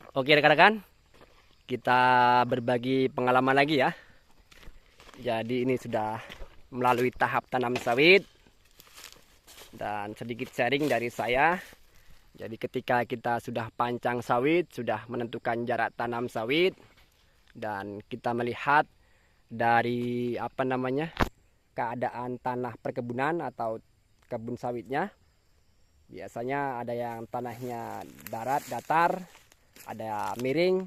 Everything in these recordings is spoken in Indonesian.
Oke rekan-rekan, kita berbagi pengalaman lagi ya. Jadi ini sudah melalui tahap tanam sawit dan sedikit sharing dari saya. Jadi ketika kita sudah pancang sawit, sudah menentukan jarak tanam sawit dan kita melihat dari keadaan tanah perkebunan atau kebun sawitnya. Biasanya ada yang tanahnya datar, ada miring,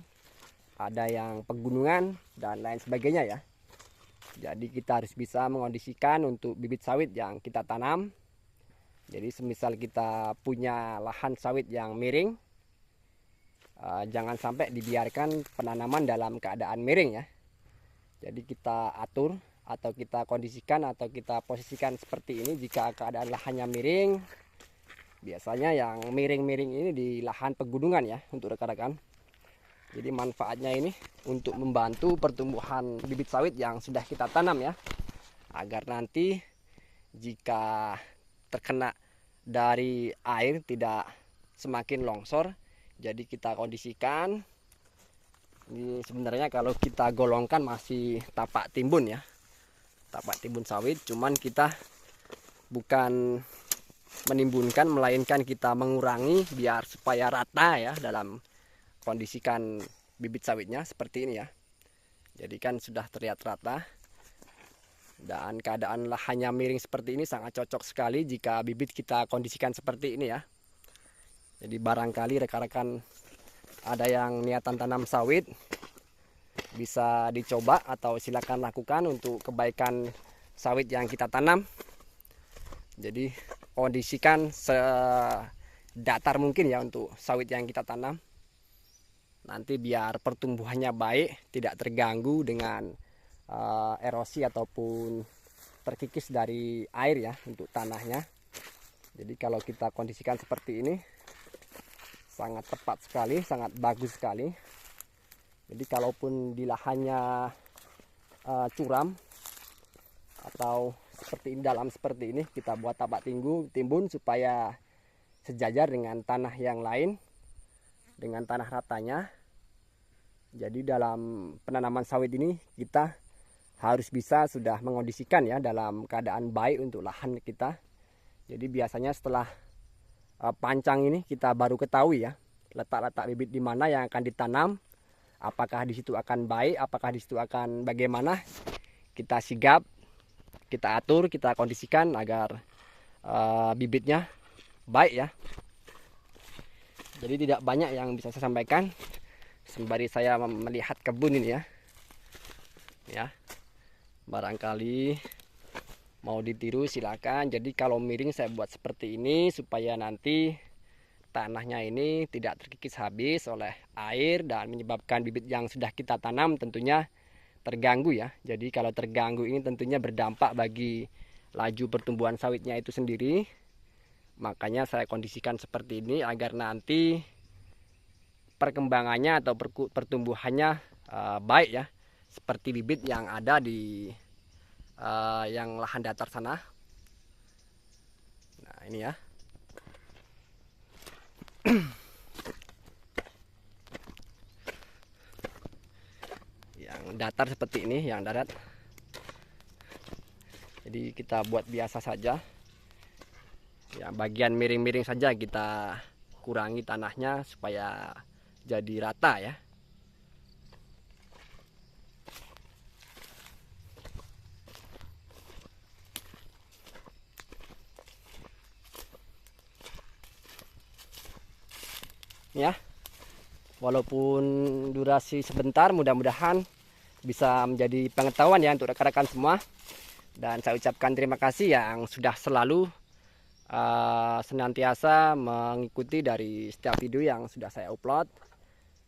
ada yang pegunungan dan lain sebagainya ya. Jadi kita harus bisa mengondisikan untuk bibit sawit yang kita tanam. Jadi semisal kita punya lahan sawit yang miring, jangan sampai dibiarkan penanaman dalam keadaan miring ya. Jadi kita atur atau kita kondisikan atau kita posisikan seperti ini jika keadaan lahannya miring. Biasanya yang miring-miring ini di lahan pegunungan ya untuk rekan-rekan. Jadi manfaatnya ini untuk membantu pertumbuhan bibit sawit yang sudah kita tanam ya. Agar nanti jika terkena dari air tidak semakin longsor. Jadi kita kondisikan. Ini sebenarnya kalau kita golongkan masih tapak timbun ya. Tapak timbun sawit, cuman kita bukan menimbunkan melainkan kita mengurangi biar supaya rata ya dalam kondisikan bibit sawitnya seperti ini ya. Jadi kan sudah terlihat rata dan keadaan lahannya miring seperti ini sangat cocok sekali jika bibit kita kondisikan seperti ini ya. Jadi barangkali rekan-rekan ada yang niatan tanam sawit bisa dicoba atau silakan lakukan untuk kebaikan sawit yang kita tanam. Jadi kondisikan sedatar mungkin ya untuk sawit yang kita tanam. Nanti biar pertumbuhannya baik, tidak terganggu dengan erosi ataupun terkikis dari air ya untuk tanahnya. Jadi kalau kita kondisikan seperti ini sangat tepat sekali, sangat bagus sekali. Jadi kalaupun di lahannya curam atau seperti ini, dalam seperti ini, kita buat tapak timbun supaya sejajar dengan tanah yang lain, dengan tanah ratanya. Jadi dalam penanaman sawit ini kita harus bisa sudah mengondisikan ya dalam keadaan baik untuk lahan kita. Jadi biasanya setelah pancang ini kita baru ketahui ya letak-letak bibit di mana yang akan ditanam. Apakah di situ akan baik, apakah di situ akan bagaimana. Kita sigap, kita atur, kita kondisikan agar bibitnya baik ya. Jadi tidak banyak yang bisa saya sampaikan sembari saya melihat kebun ini ya. Barangkali mau ditiru silakan. Jadi kalau miring saya buat seperti ini supaya nanti tanahnya ini tidak terkikis habis oleh air dan menyebabkan bibit yang sudah kita tanam tentunya terganggu ya. Jadi kalau terganggu ini tentunya berdampak bagi laju pertumbuhan sawitnya itu sendiri. Makanya saya kondisikan seperti ini agar nanti perkembangannya atau pertumbuhannya baik ya. Seperti bibit yang ada di yang lahan datar sana. Nah ini ya. Yang datar seperti ini, yang darat. Jadi kita buat biasa saja. Ya, bagian miring-miring saja kita kurangi tanahnya supaya jadi rata ya. Ya. Walaupun durasi sebentar, mudah-mudahan bisa menjadi pengetahuan ya untuk rekan-rekan semua. Dan saya ucapkan terima kasih yang sudah selalu senantiasa mengikuti dari setiap video yang sudah saya upload.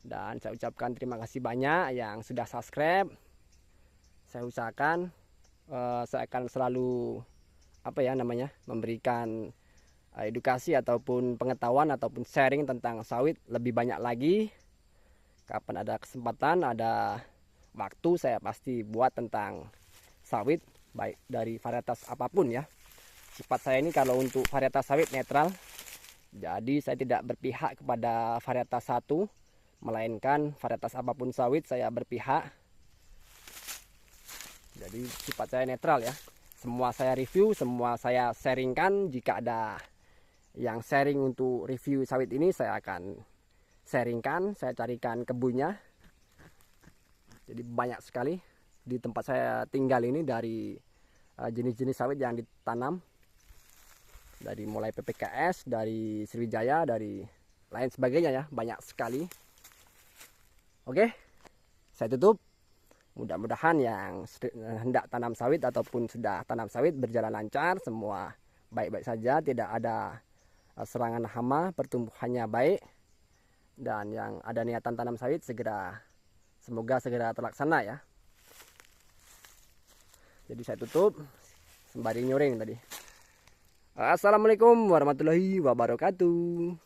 Dan saya ucapkan terima kasih banyak yang sudah subscribe. Saya usahakan saya akan selalu memberikan edukasi ataupun pengetahuan ataupun sharing tentang sawit lebih banyak lagi. Kapan ada kesempatan, ada waktu, saya pasti buat tentang sawit baik dari varietas apapun ya. Sifat saya ini kalau untuk varietas sawit netral. Jadi saya tidak berpihak kepada varietas satu melainkan varietas apapun sawit saya berpihak. Jadi sifat saya netral ya. Semua saya review, semua saya sharingkan. Jika ada yang sharing untuk review sawit ini, saya akan sharingkan, saya carikan kebunnya. Jadi banyak sekali di tempat saya tinggal ini dari jenis-jenis sawit yang ditanam. Dari mulai PPKS, dari Sriwijaya, dari lain sebagainya ya, banyak sekali. Oke, saya tutup. Mudah-mudahan yang hendak tanam sawit ataupun sudah tanam sawit berjalan lancar, semua baik-baik saja, tidak ada serangan hama, pertumbuhannya baik. Dan yang ada niatan tanam sawit semoga segera terlaksana ya. Jadi saya tutup sembari nyuring tadi. Assalamualaikum warahmatullahi wabarakatuh.